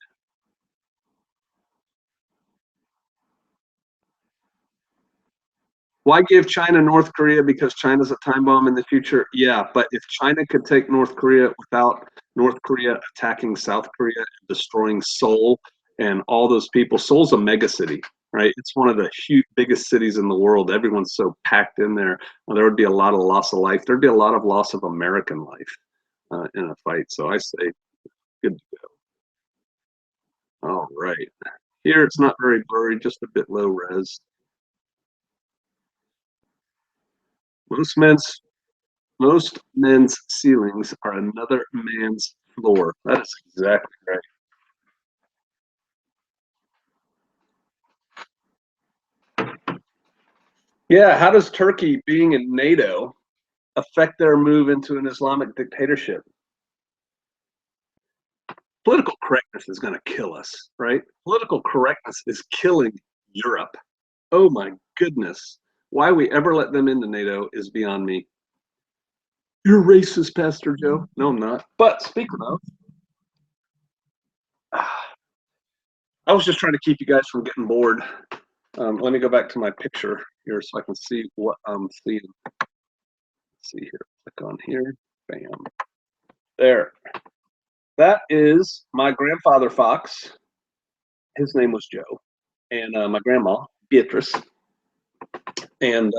Why give China North Korea? Because China's a time bomb in the future? Yeah, but if China could take North Korea without North Korea attacking South Korea and destroying Seoul and all those people, Seoul's a mega city, right? It's one of the huge, biggest cities in the world. Everyone's so packed in there. Well, there would be a lot of loss of life. There'd be a lot of loss of American life in a fight. So I say, good to go. All right. Here it's not very blurry, just a bit low res. Most men's Most men's ceilings are another man's floor. That is exactly right. Yeah, how does Turkey being in NATO affect their move into an Islamic dictatorship? Political correctness is going to kill us, right? Political correctness is killing Europe. Oh my goodness. Why we ever let them into NATO is beyond me. You're racist, Pastor Joe. No, I'm not. But speaking of, I was just trying to keep you guys from getting bored. Let me go back to my picture here so I can see what I'm seeing. Let's see here. Click on here. Bam. There. That is my grandfather Fox. His name was Joe. And my grandma, Beatrice. And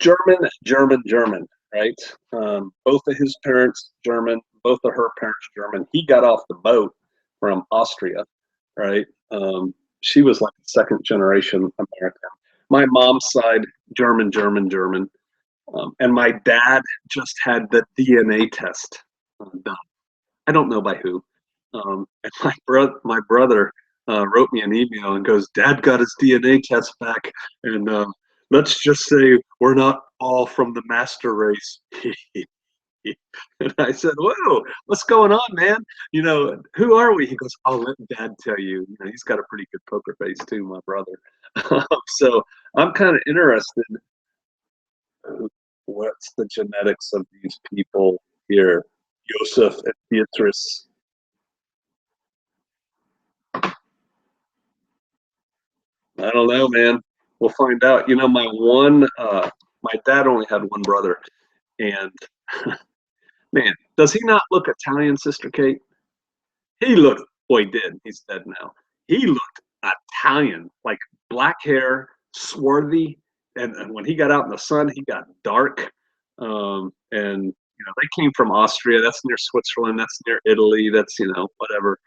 German, right? Both of his parents German, both of her parents German. He got off the boat from Austria, right? She was like a second generation American. My mom's side, German. And my dad just had the DNA test done. I don't know by who. And my brother wrote me an email and goes, "Dad got his DNA test back, and let's just say we're not all from the master race." And I said, "Whoa, what's going on, man? You know, who are we?" He goes, "I'll let Dad tell you." You know, he's got a pretty good poker face too, my brother. So I'm kind of interested. What's the genetics of these people here? Joseph and Beatrice. I don't know, man. We'll find out. You know, my dad only had one brother, and man, does he not look Italian, Sister Kate? He looked, boy, he did. He's dead now. He looked Italian, like black hair, swarthy, and when he got out in the sun, he got dark. And you know, they came from Austria. That's near Switzerland. That's near Italy. That's whatever.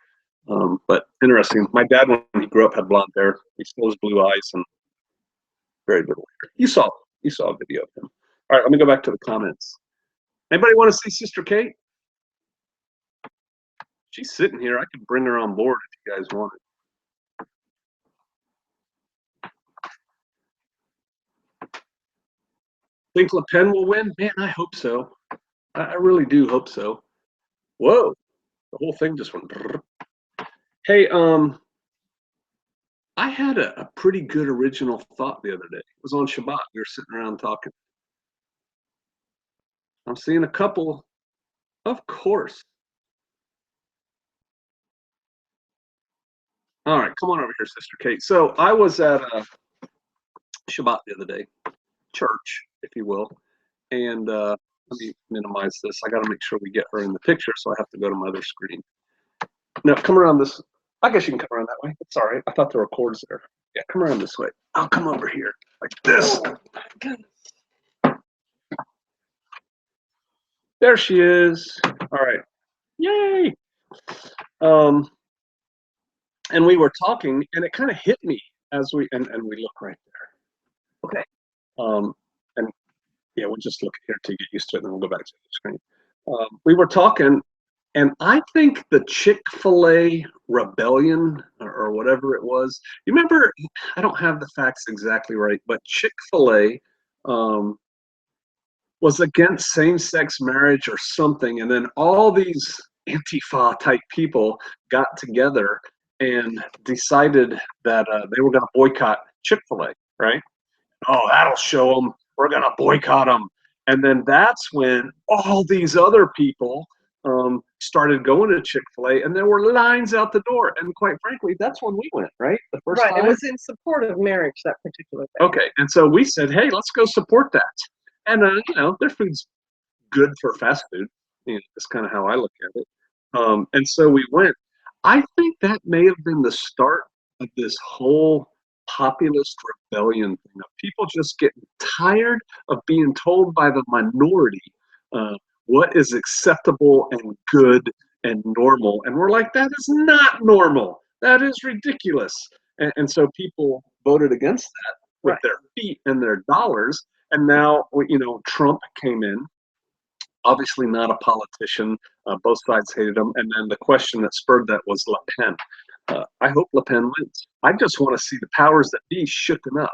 But interesting. My dad, when he grew up, had blonde hair. He still has blue eyes and very little hair. You saw a video of him. All right, let me go back to the comments. Anybody want to see Sister Kate? She's sitting here. I could bring her on board if you guys want it. Think Le Pen will win? Man, I hope so. I really do hope so. Whoa, the whole thing just went. Brrr. Hey, I had a pretty good original thought the other day. It was on Shabbat. We were sitting around talking. I'm seeing a couple, of course. All right, come on over here, Sister Kate. So I was at Shabbat the other day, church, if you will, and Let me minimize this. I got to make sure we get her in the picture, so I have to go to my other screen. No, come around this. I guess you can come around that way. It's all right. I thought there were cords there. Yeah, come around this way. I'll come over here like this. Oh, my goodness. There she is. All right. Yay. And we were talking, and it kind of hit me as we we look right there. Okay. And yeah, we'll just look here to get used to it, and then we'll go back to the screen. We were talking, and I think the Chick-fil-A rebellion or whatever it was. You remember? I don't have the facts exactly right, but Chick-fil-A was against same-sex marriage or something, and then all these Antifa type people got together and decided that they were going to boycott Chick-fil-A, right? Oh, that'll show them. We're going to boycott them. And then that's when all these other people started going to Chick-fil-A, and there were lines out the door. And quite frankly, that's when we went, right? The first Right. time. It was in support of marriage, that particular day. Okay. And so we said, hey, let's go support that. And, their food's good for fast food. That's kind of how I look at it. And so we went. I think that may have been the start of this whole populist rebellion thing of people just getting tired of being told by the minority what is acceptable and good and normal. And we're like, that is not normal. That is ridiculous. And so people voted against that with their feet and their dollars. And now, Trump came in, obviously not a politician. Both sides hated him. And then the question that spurred that was Le Pen. I hope Le Pen wins. I just want to see the powers that be shooken up.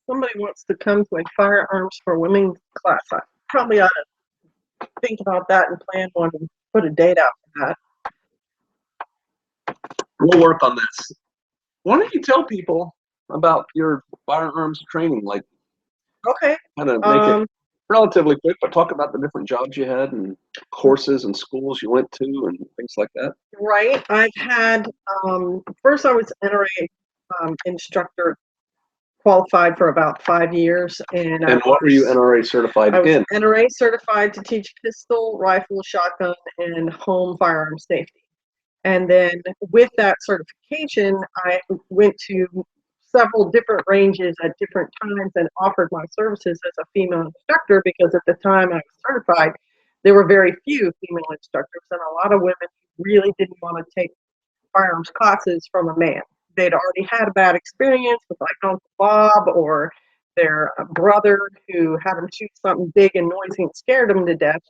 Somebody wants to come to a firearms for women class. I probably ought to think about that and plan one and put a date out for that. We'll work on this. Why don't you tell people about your firearms training? Like, okay, kind of make it relatively quick, but talk about the different jobs you had and courses and schools you went to and things like that. Right. I've had, first I was NRA instructor, qualified for about 5 years. And what were you NRA certified in? I was in? NRA certified to teach pistol, rifle, shotgun, and home firearm safety. And then with that certification, I went to several different ranges at different times and offered my services as a female instructor because at the time I was certified, there were very few female instructors and a lot of women really didn't want to take firearms classes from a man. They'd already had a bad experience with like Uncle Bob or their brother who had them shoot something big and noisy and scared them to death.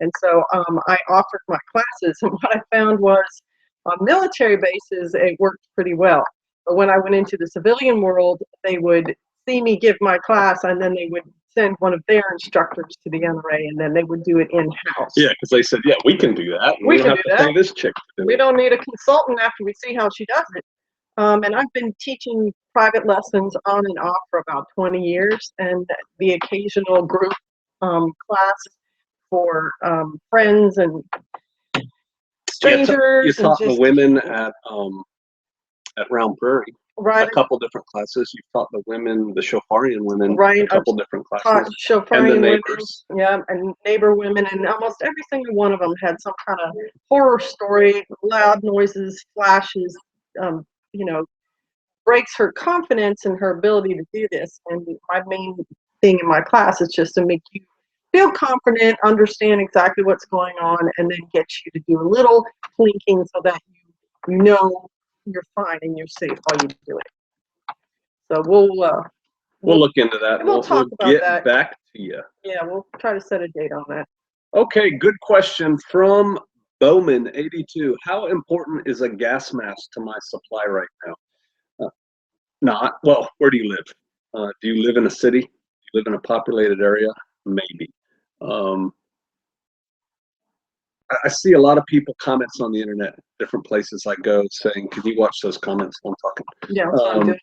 And so I offered my classes, and what I found was on military bases, it worked pretty well. But when I went into the civilian world, they would see me give my class, and then they would send one of their instructors to the NRA, and then they would do it in-house. Yeah, because they said, yeah, we can do that. We don't can have do to that. pay this chick to do We it. don't need a consultant after we see how she does it. And I've been teaching private lessons on and off for about 20 years, and the occasional group class for friends and strangers. You taught the women at Round Prairie. Right. A couple different classes. You taught the women, the Shofarian women, right. a couple different classes. Taught Shofarian and the women, neighbors. yeah, and neighbor women, and almost every single one of them had some kind of horror story, loud noises, flashes, breaks her confidence in her ability to do this. And my main thing in my class is just to make you feel confident, understand exactly what's going on, and then get you to do a little plinking so that you know you're fine and you're safe while you do it. So we'll look into that. We'll talk about get that. Back to you. Yeah, we'll try to set a date on that. Okay, good question from Bowman 82. How important is a gas mask to my supply right now? Not. Well, where do you live? Do you live in a city? Do you live in a populated area? Maybe. I see a lot of people comments on the internet, different places I go, saying, "Can you watch those comments while I'm talking?" Yeah, that's what I'm doing.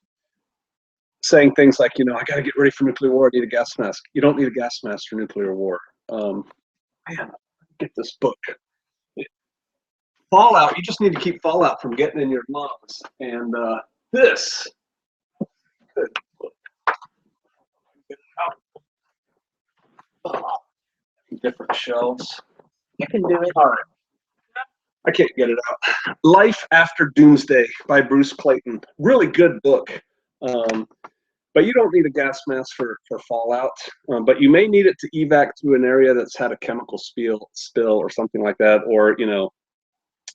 Saying things like, I got to get ready for nuclear war. I need a gas mask. You don't need a gas mask for nuclear war. Man, get this book. Fallout. You just need to keep fallout from getting in your lungs. And this. Good book. different shelves. You can do it. All right. I can't get it out. Life After Doomsday by Bruce Clayton. Really good book. But you don't need a gas mask for fallout. But you may need it to evac through an area that's had a chemical spill or something like that. Or,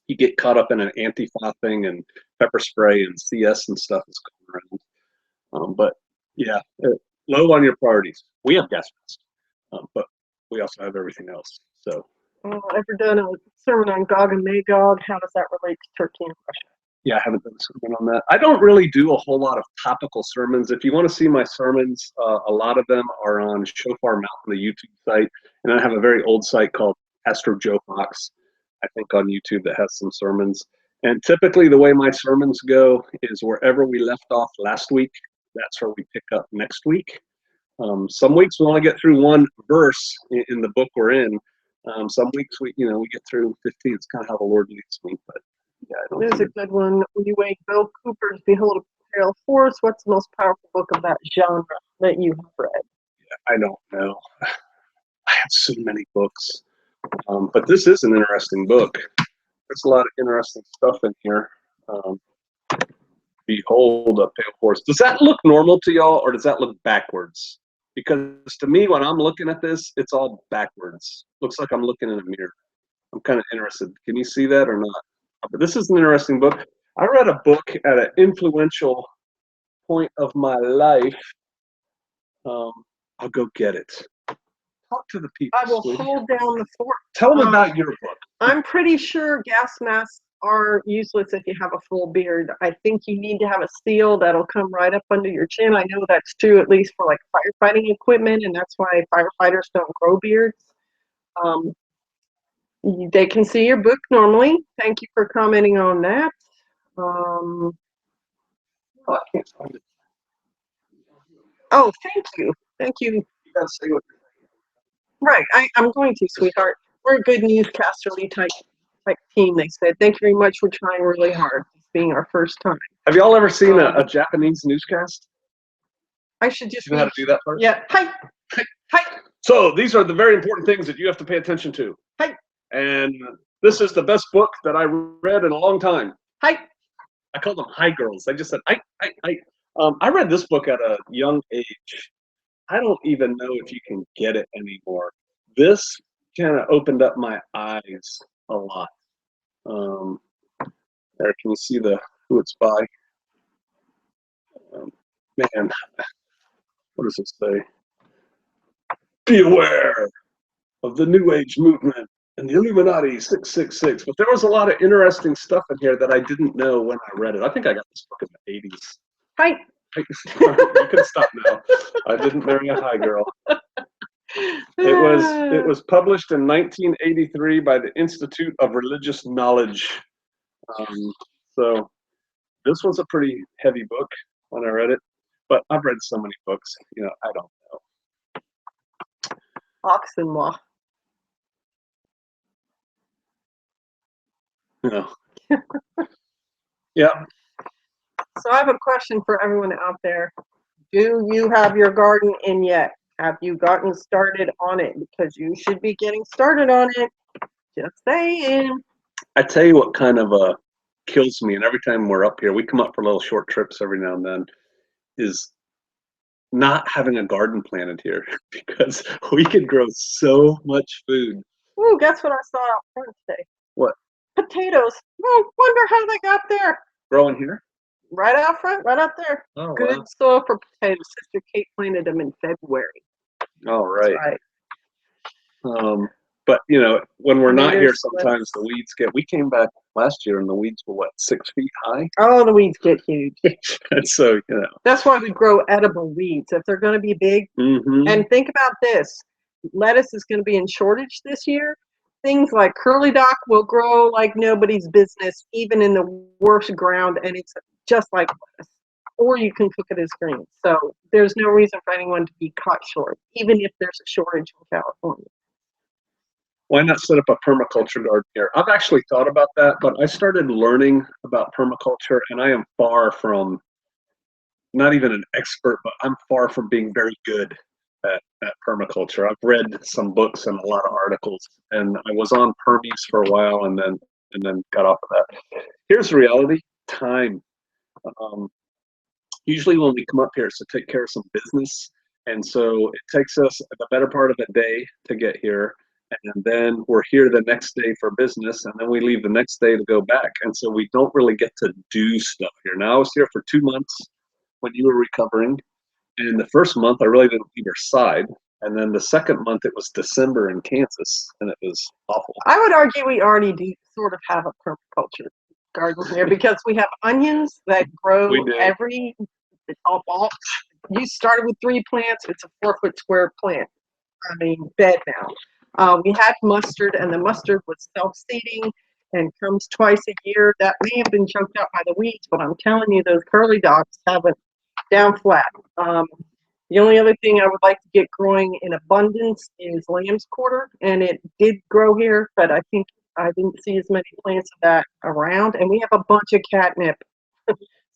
you get caught up in an Antifa thing and pepper spray and CS and stuff is going around. But yeah, low on your priorities. We have gas masks, but we also have everything else. So. Ever done a sermon on Gog and Magog? How does that relate to Turkey and Russia? Yeah, I haven't done a sermon on that. I don't really do a whole lot of topical sermons. If you want to see my sermons, a lot of them are on Shofar Mountain, the YouTube site, and I have a very old site called Pastor Joe Fox, I think, on YouTube that has some sermons. And typically the way my sermons go is wherever we left off last week, that's where we pick up next week. Some weeks we only get through one verse in the book we're in. Some weeks we get through 15. It's kind of how the Lord leads me. But yeah, There's a good one. You weigh Bill Cooper's Behold a Pale Horse. What's the most powerful book of that genre that you have read? Yeah, I don't know. I have so many books. But this is an interesting book. There's a lot of interesting stuff in here. Behold a Pale Horse. Does that look normal to y'all, or does that look backwards? Because to me, when I'm looking at this, it's all backwards. Looks like I'm looking in a mirror. I'm kind of interested. Can you see that or not? But this is an interesting book. I read a book at an influential point of my life. I'll go get it. Talk to the people. I will hold down the fort. Tell them about your book. I'm pretty sure gas masks are useless if you have a full beard. I think you need to have a seal that'll come right up under your chin. I know that's true at least for like firefighting equipment, and that's why firefighters don't grow beards. They can see your book normally. Thank you for commenting on that. Oh, I can't find it. Oh, thank you. Thank you. You gotta say what you're thinking. Right, I'm going to, sweetheart. We're a good newscasterly type team, they said. Thank you very much for trying really hard. It's being our first time. Have y'all ever seen a Japanese newscast? I should just Do you know how to do that first? Yeah. Hi. Hi. Hi. So these are the very important things that you have to pay attention to. Hi. And this is the best book that I read in a long time. Hi. I call them hi girls. I just said hi. I read this book at a young age. I don't even know if you can get it anymore. This kind of opened up my eyes a lot. There, can you see who it's by? Man, what does it say? Be aware of the New Age movement and the Illuminati 666. But there was a lot of interesting stuff in here that I didn't know when I read it. I think I got this book in the 80s. Hi. You can stop now. I didn't marry a high girl. It was published in 1983 by the Institute of Religious Knowledge. So this was a pretty heavy book when I read it, but I've read so many books, I don't know. Oxenwa. No. Yeah. So I have a question for everyone out there. Do you have your garden in yet? Have you gotten started on it? Because you should be getting started on it. Just saying. I tell you what kind of kills me, and every time we're up here, we come up for little short trips every now and then, is not having a garden planted here because we could grow so much food. Ooh, guess what I saw out front today? What? Potatoes. Oh, wonder how they got there. Growing here? Right out front, right out there. Oh, good wow. soil for potatoes. Sister Kate planted them in February. All right. That's right. But when we're not here, Tomatoes, sometimes the weeds we came back last year and the weeds were what, 6 feet high? Oh, the weeds get huge. And so, That's why we grow edible weeds. If they're going to be big, and think about this, lettuce is going to be in shortage this year. Things like curly dock will grow like nobody's business, even in the worst ground, and it's just like lettuce. Or you can cook it as green. So there's no reason for anyone to be caught short, even if there's a shortage in California. Why not set up a permaculture garden here? I've actually thought about that, but I started learning about permaculture, and I am far from, not even an expert, but I'm far from being very good at permaculture. I've read some books and a lot of articles, and I was on permies for a while, and then got off of that. Here's the reality: time. Um, Usually, when we come up here, it's to take care of some business, and so it takes us the better part of a day to get here, and then we're here the next day for business, and then we leave the next day to go back, and so we don't really get to do stuff here. Now, I was here for 2 months when you were recovering. And the first month, I really didn't leave your side. And then the second month, it was December in Kansas, and it was awful. I would argue we already do sort of have a permaculture garden here because we have onions that grow every all. You started with 3 plants. It's a 4-foot square plant. Bed now. We had mustard, and the mustard was self-seeding and comes twice a year. That may have been choked out by the weeds, but I'm telling you, those curly dogs have it down flat. The only other thing I would like to get growing in abundance is lamb's quarter, and it did grow here, but I think I didn't see as many plants of that around, and we have a bunch of catnip.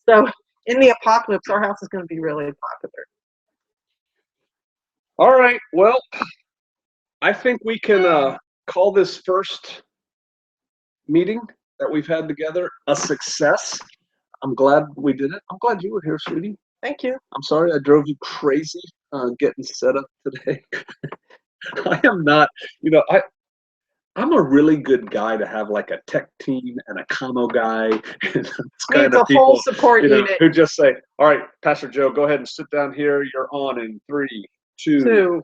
So in the apocalypse, our house is going to be really popular. All right, well, I think we can call this first meeting that we've had together a success. I'm glad we did it. I'm glad you were here, sweetie. Thank you. I'm sorry I drove you crazy getting set up today. I am not, I'm a really good guy to have like a tech team and a commo guy. And kind of people, whole support unit. Who just say, all right, Pastor Joe, go ahead and sit down here. You're on in 3, 2.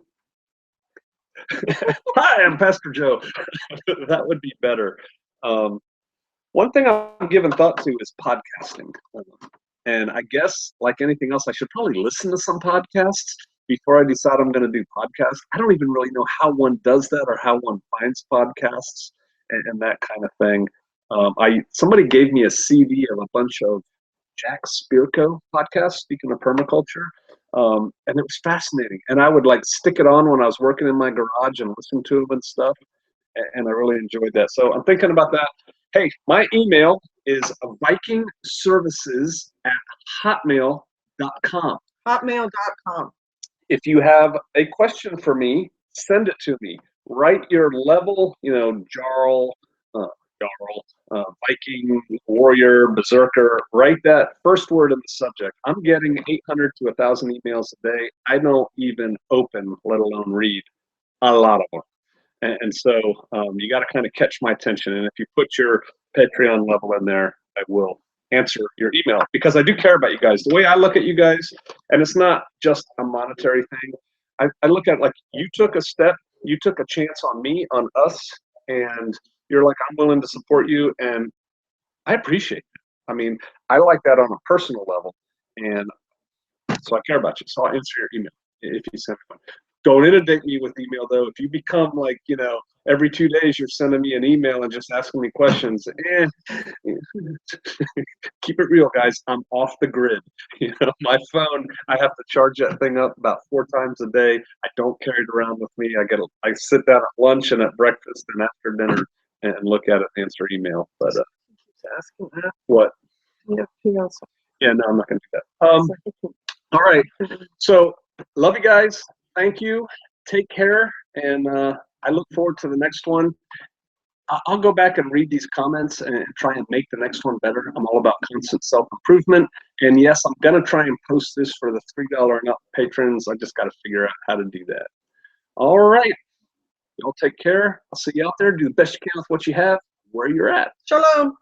Hi, I'm Pastor Joe. That would be better. One thing I'm giving thought to is podcasting. And I guess, like anything else, I should probably listen to some podcasts before I decide I'm going to do podcasts. I don't even really know how one does that or how one finds podcasts and that kind of thing. Somebody gave me a CD of a bunch of Jack Spirko podcasts, speaking of permaculture, and it was fascinating. And I would like stick it on when I was working in my garage and listen to them and stuff. And I really enjoyed that. So I'm thinking about that. Hey, my email is vikingservices@hotmail.com. Hotmail.com. If you have a question for me, send it to me. Write your level, Jarl, Viking, warrior, berserker. Write that first word in the subject. I'm getting 800 to 1,000 emails a day. I don't even open, let alone read a lot of them. And so you got to kind of catch my attention. And if you put your Patreon level in there, I will answer your email because I do care about you guys. The way I look at you guys, and it's not just a monetary thing. I look at like you took a step, you took a chance on me, on us, and you're like, I'm willing to support you. And I appreciate it. I like that on a personal level. And so I care about you. So I'll answer your email if you send me one. Don't inundate me with email, though. If you become like, every 2 days you're sending me an email and just asking me questions, keep it real, guys. I'm off the grid. My phone, I have to charge that thing up about 4 times a day. I don't carry it around with me. I sit down at lunch and at breakfast and after dinner and look at it and answer email. But what? Yeah, no, I'm not going to do that. All right. So love you guys. Thank you. Take care. And I look forward to the next one. I'll go back and read these comments and try and make the next one better. I'm all about constant self-improvement. And yes, I'm going to try and post this for the $3 and up patrons. I just got to figure out how to do that. All right. Y'all take care. I'll see you out there. Do the best you can with what you have, where you're at. Shalom.